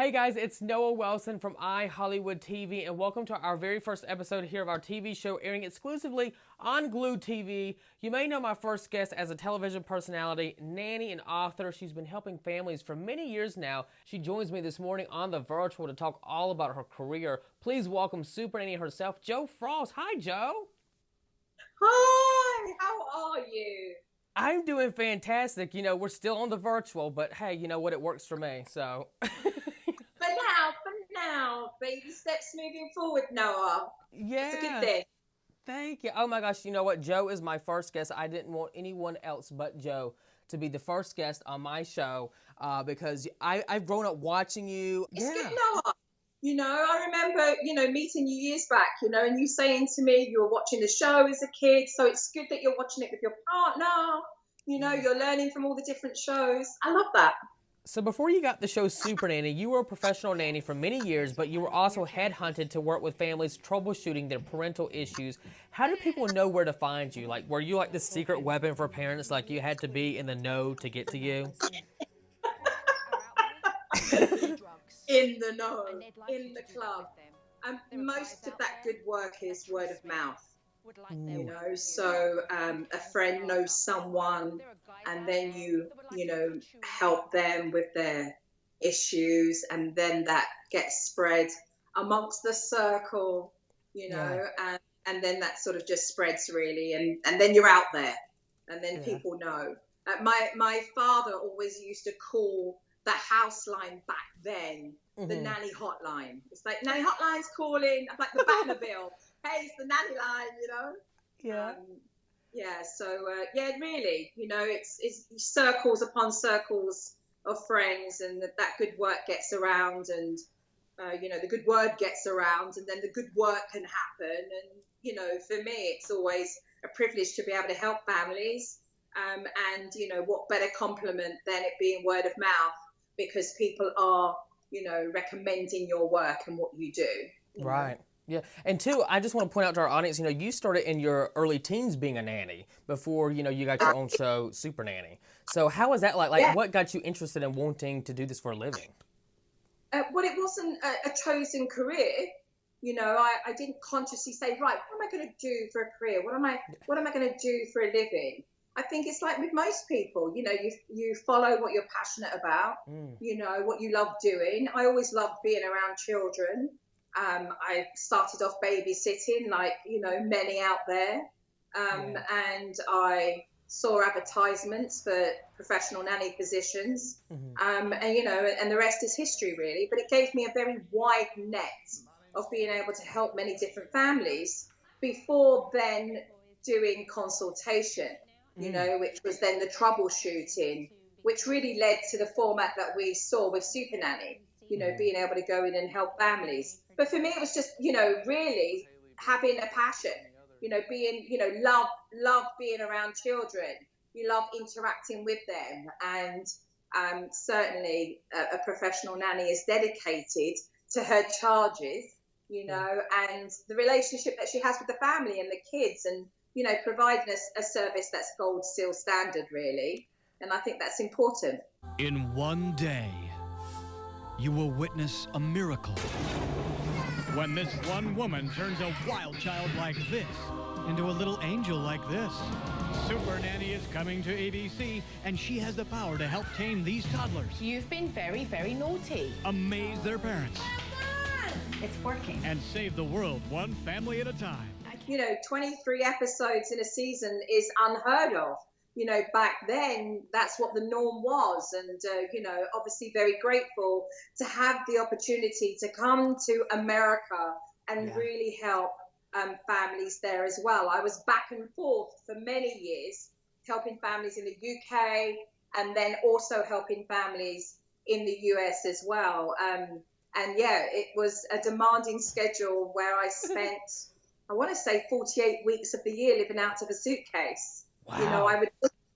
Hey guys, it's Noah Wilson from iHollywoodTV, and welcome to our very first episode here of our TV show airing exclusively on GlewedTV. You may know my first guest as a television personality, nanny, and author. She's been helping families for many years now. She joins me this morning on the virtual to talk all about her career. Please welcome Supernanny herself, Jo Frost. Hi, Jo. Hi, how are you? I'm doing fantastic. You know, we're still on the virtual, but hey, you know what? It works for me, so... For now, baby steps moving forward, Noah. It's a good Yeah. thing. Thank you. Oh my gosh, you know what? Jo is my first guest. I didn't want anyone else but Jo to be the first guest on my show because I've grown up watching you. It's Yeah. good, Noah. I remember, meeting you years back, and you saying to me you were watching the show as a kid. So it's good that you're watching it with your partner. You're learning from all the different shows. I love that. So before you got the show Supernanny, you were a professional nanny for many years, but you were also headhunted to work with families troubleshooting their parental issues. How did people know where to find you? Like, were you like the secret weapon for parents? Like, you had to be in the know to get to you? In the know, in the club. Most of that good work is word of mouth. So a friend knows someone, and then you help them with their issues, and then that gets spread amongst the circle, and then that sort of just spreads really, and then you're out there, and then people know. My father always used to call the house line back then the nanny hotline. It's like, nanny hotline's calling. I'm like the Batmobile. Hey, it's the nanny line, Yeah. Really, it's circles upon circles of friends, and that good work gets around, and the good word gets around, and then the good work can happen. And for me, it's always a privilege to be able to help families, and what better compliment than it being word of mouth, because people are recommending your work and what you do. Right. Yeah. And two, I just want to point out to our audience, you started in your early teens being a nanny before, you got your own show, Supernanny. So how was that like? Like, what got you interested in wanting to do this for a living? Well, it wasn't a chosen career. I didn't consciously say, right, what am I going to do for a career? What am I going to do for a living? I think it's like with most people, you follow what you're passionate about, what you love doing. I always loved being around children. I started off babysitting, like, many out there. And I saw advertisements for professional nanny positions. And the rest is history, really. But it gave me a very wide net of being able to help many different families before then doing consultation, which was then the troubleshooting, which really led to the format that we saw with Supernanny, being able to go in and help families. But for me, it was just, really having a passion, being, love being around children. You love interacting with them. And certainly a professional nanny is dedicated to her charges, and the relationship that she has with the family and the kids, and, providing a service that's gold seal standard, really. And I think that's important. In one day, you will witness a miracle. When this one woman turns a wild child like this into a little angel like this. Supernanny is coming to ABC, and she has the power to help tame these toddlers. You've been very, very naughty. Amaze their parents. It's working. And save the world one family at a time. 23 episodes in a season is unheard of. Back then, that's what the norm was. And, obviously very grateful to have the opportunity to come to America and really help families there as well. I was back and forth for many years, helping families in the UK, and then also helping families in the US as well. It was a demanding schedule where I spent, I want to say 48 weeks of the year living out of a suitcase. Wow. I would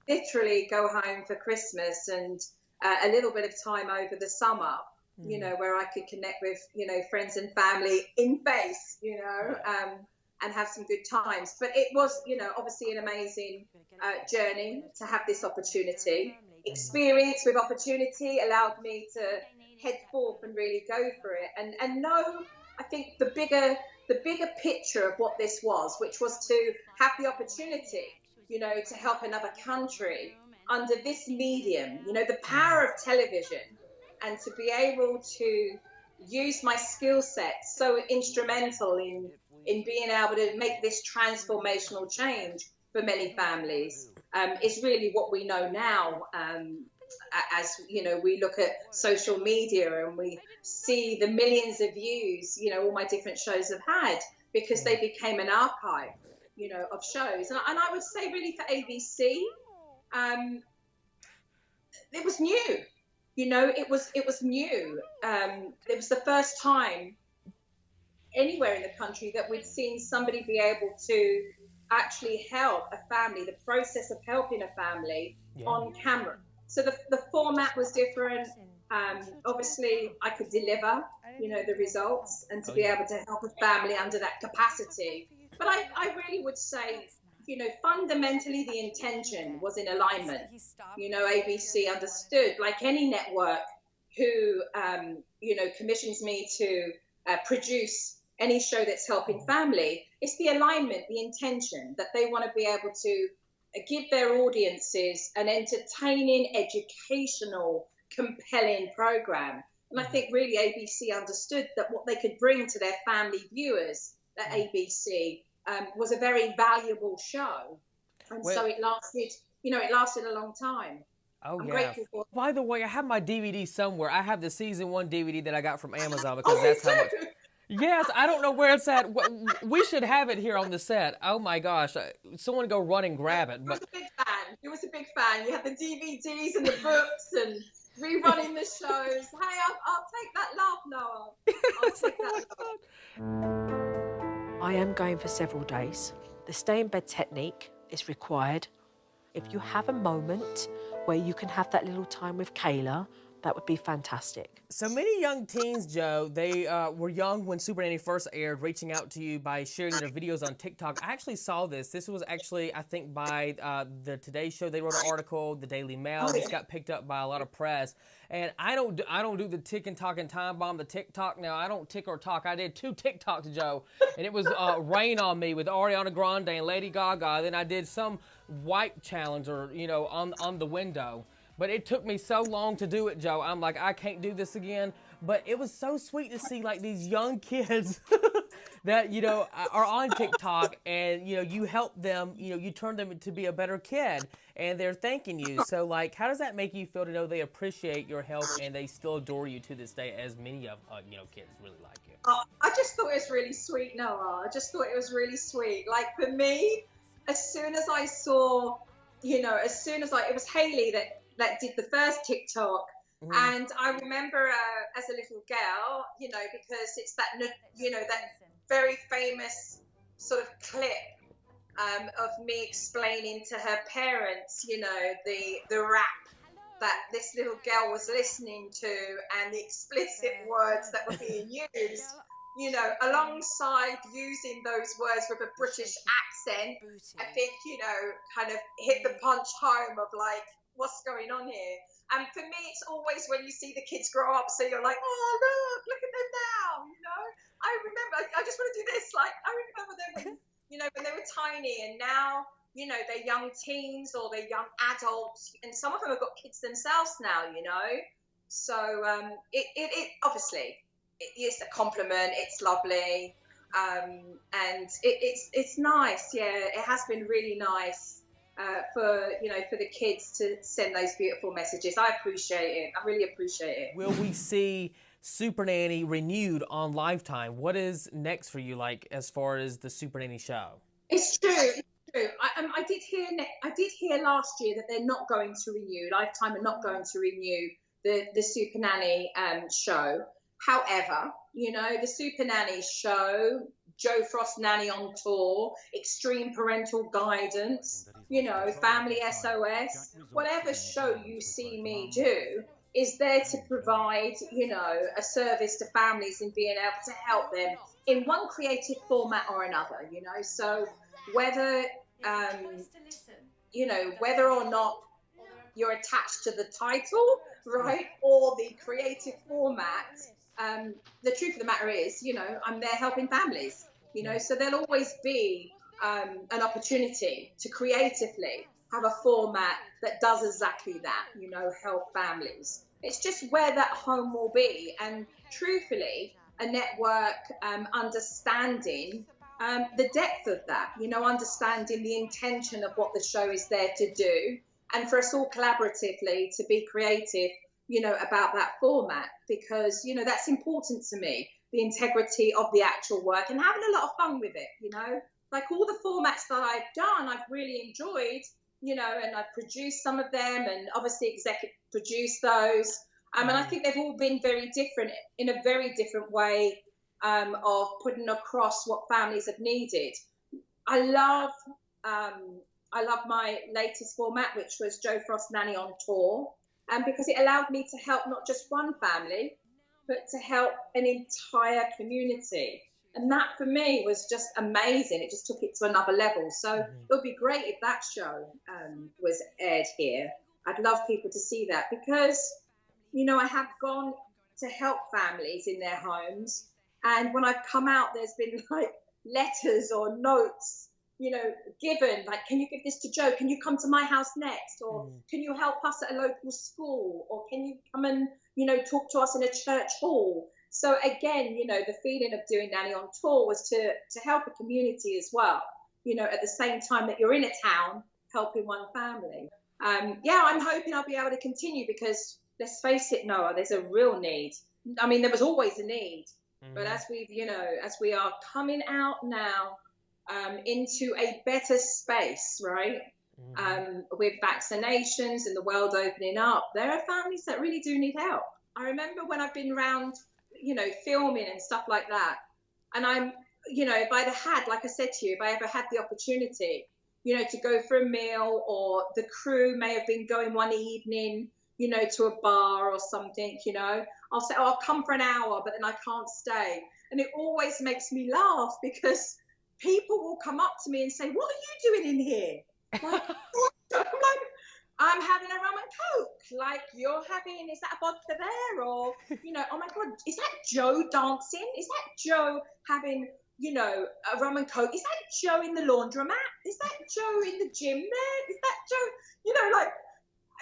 literally go home for Christmas and a little bit of time over the summer, where I could connect with, friends and family in face, and have some good times. But it was, obviously an amazing journey to have this opportunity. Experience with opportunity allowed me to head forth and really go for it. And no, I think the bigger picture of what this was, which was to have the opportunity, you know, to help another country under this medium, you know, the power of television, and to be able to use my skill set so instrumental in being able to make this transformational change for many families is really what we know now. As you know, we look at social media and we see the millions of views, you know, all my different shows have had, because they became an archive, you know, of shows. And I would say really for ABC, it was new. You know, it was new. It was the first time anywhere in the country that we'd seen somebody be able to actually help a family, the process of helping a family on camera. So the format was different. Obviously, I could deliver, you know, the results, and to be able to help a family under that capacity. But I really would say, you know, fundamentally the intention was in alignment. You know, ABC understood, like any network who, you know, commissions me to produce any show that's helping family, it's the alignment, the intention that they want to be able to give their audiences an entertaining, educational, compelling program. And I think really ABC understood that what they could bring to their family viewers at ABC was a very valuable show. And so it lasted, you know, it lasted a long time. Oh, I'm yeah. grateful for it. By the way, I have my DVD somewhere. I have the season 1 DVD that I got from Amazon, because that's how much. Yes, I don't know where it's at. We should have it here on the set. Oh my gosh, someone go run and grab it. But He was a big fan. You had the DVDs and the books and rerunning the shows. Hey, I'll take that laugh, Noah. I'll take that laugh. I am going for several days. The stay in bed technique is required. If you have a moment where you can have that little time with Kayla, that would be fantastic. so many young teens, Joe, they were young when Supernanny first aired, reaching out to you by sharing their videos on TikTok. I actually saw this. This was actually, I think, by the Today Show. They wrote an article, the Daily Mail. This got picked up by a lot of press. And I don't do the tick and talk and time bomb, the TikTok. Now, I don't tick or talk. I did 2 TikToks, Joe, and it was Rain on Me with Ariana Grande and Lady Gaga. Then I did some wipe challenge, or, you know, on the window. But it took me so long to do it, Joe. I'm like, I can't do this again. But it was so sweet to see, like, these young kids that, you know, are on TikTok, and, you know, you help them, you know, you turn them to be a better kid, and they're thanking you. So, like, how does that make you feel to know they appreciate your help and they still adore you to this day, as many of, you know, kids really like you? I just thought it was really sweet, Noah. I just thought it was really sweet. Like, for me, as soon as I saw, you know, it was Haley that did the first TikTok. And I remember as a little girl, you know, because it's that, you know, that very famous sort of clip of me explaining to her parents, you know, the rap that this little girl was listening to and the explicit words that were being used, you know, alongside using those words with a British accent. I think, you know, kind of hit the punch home of like, what's going on here? And for me, it's always when you see the kids grow up, so you're like, oh, look at them now, you know? I remember, I just want to do this. Like, I remember them when, you know, when they were tiny, and now, you know, they're young teens or they're young adults, and some of them have got kids themselves now, you know? So it obviously, it's a compliment, it's lovely, and it's nice, yeah, it has been really nice. For the kids to send those beautiful messages. I appreciate it. I really appreciate it. Will we see Supernanny renewed on Lifetime? What is next for you, like, as far as the Supernanny show? It's true. It's true. I did hear last year that they're not going to renew. Lifetime are not going to renew the Supernanny show. However, you know, the Supernanny show, Joe Frost Nanny on Tour, Extreme Parental Guidance, you know, Family SOS, whatever show you see me do is there to provide, you know, a service to families and being able to help them in one creative format or another, you know. So whether, you know, whether or not you're attached to the title, right? Or the creative format. The truth of the matter is, you know, I'm there helping families, you know, so there'll always be an opportunity to creatively have a format that does exactly that, you know, help families. It's just where that home will be. And truthfully, a network understanding the depth of that, you know, understanding the intention of what the show is there to do, and for us all collaboratively to be creative, you know, about that format, because, you know, that's important to me, the integrity of the actual work and having a lot of fun with it, you know. Like all the formats that I've done, I've really enjoyed, you know, and I've produced some of them and obviously executive produced those. And I think they've all been very different, in a very different way of putting across what families have needed. I love my latest format, which was Joe Frost Nanny on Tour, because it allowed me to help not just one family, but to help an entire community. And that for me was just amazing. It just took it to another level. So it would be great if that show was aired here. I'd love people to see that, because, you know, I have gone to help families in their homes. And when I've come out, there's been like letters or notes, you know, given, like, can you give this to Joe? Can you come to my house next? Or can you help us at a local school? Or can you come and, you know, talk to us in a church hall? So again, you know, the feeling of doing Nanny on Tour was to help a community as well, you know, at the same time that you're in a town helping one family. Yeah, I'm hoping I'll be able to continue, because let's face it, Noah, there's a real need. I mean, there was always a need, but as we've, you know, as we are coming out now into a better space, right? With vaccinations and the world opening up, there are families that really do need help. I remember when I've been around, you know, filming and stuff like that, and I'm, you know, if I'd had, like I said to you, if I ever had the opportunity, you know, to go for a meal, or the crew may have been going one evening, you know, to a bar or something, you know, I'll say, oh, I'll come for an hour, but then I can't stay. And it always makes me laugh, because people will come up to me and say, what are you doing in here? Like, I'm like, I'm having a rum and coke. Like, you're having, is that a vodka there? Or, you know, oh my God, is that Joe dancing? Is that Joe having, you know, a rum and coke? Is that Joe in the laundromat? Is that Joe in the gym there? Is that Joe, you know, like,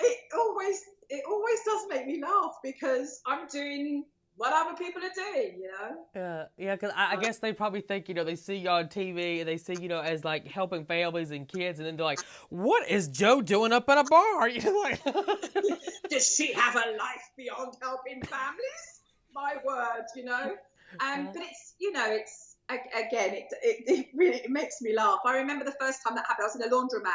it always does make me laugh, because I'm doing what other people are doing, you know? Yeah, because I guess they probably think, you know, they see you on TV and they see, you know, as like helping families and kids, and then they're like, what is Joe doing up at a bar? You know, like, does she have a life beyond helping families? My word, you know? But it's, you know, it's, again, it really makes me laugh. I remember the first time that happened, I was in a laundromat,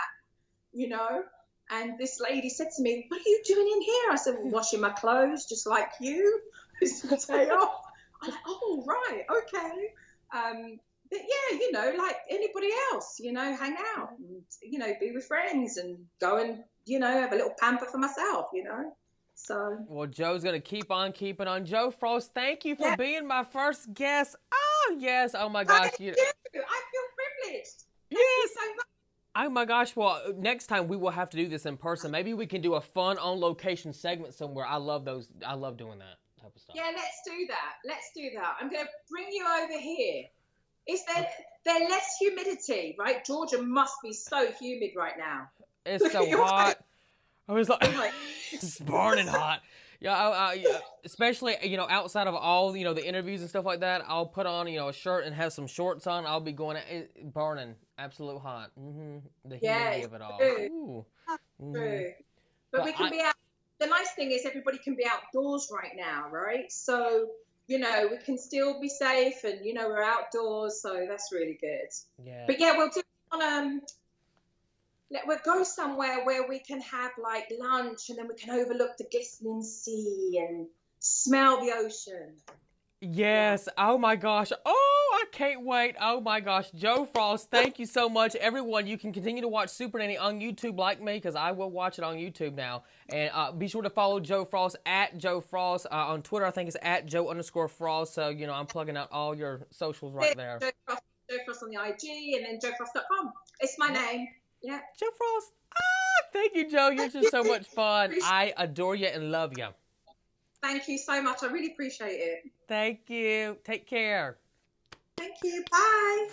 you know? And this lady said to me, what are you doing in here? I said, well, washing my clothes, just like you. It's the day off. I'm like, oh, right, okay. But yeah, you know, like anybody else, you know, hang out and, you know, be with friends and go and, you know, have a little pamper for myself, you know. So. Well, Joe's going to keep on keeping on. Joe Frost, thank you for being my first guest. Oh, yes. Oh, my gosh. I feel privileged. Thank you so much. Oh my gosh, well, next time we will have to do this in person. Maybe we can do a fun on-location segment somewhere. I love those. I love doing that type of stuff. Yeah, let's do that. I'm going to bring you over here. Is there less humidity, right? Georgia must be so humid right now. It's so hot. I was like, it's burning hot. Yeah, especially, you know, outside of all, you know, the interviews and stuff like that, I'll put on, you know, a shirt and have some shorts on. I'll be going, burning, absolute hot. The humidity of it all. True. True. But we can be out. The nice thing is everybody can be outdoors right now, right? So, you know, we can still be safe, and, you know, we're outdoors, so that's really good. Yeah. But yeah, we'll do we'll go somewhere where we can have like lunch, and then we can overlook the glistening sea and smell the ocean. Yes. Oh my gosh. Oh, I can't wait. Oh my gosh. Joe Frost, thank you so much. Everyone, you can continue to watch Supernanny on YouTube like me, because I will watch it on YouTube now. And be sure to follow Joe Frost at Joe Frost. On Twitter, I think it's at Joe_Frost. So, you know, I'm plugging out all your socials right there. Joe Frost on the IG, and then joefrost.com. It's my name. Yeah. Joe Frost. Thank you, Joe. You're just so much fun. I adore you and love you. Thank you so much. I really appreciate it. Thank you. Take care. Thank you. Bye.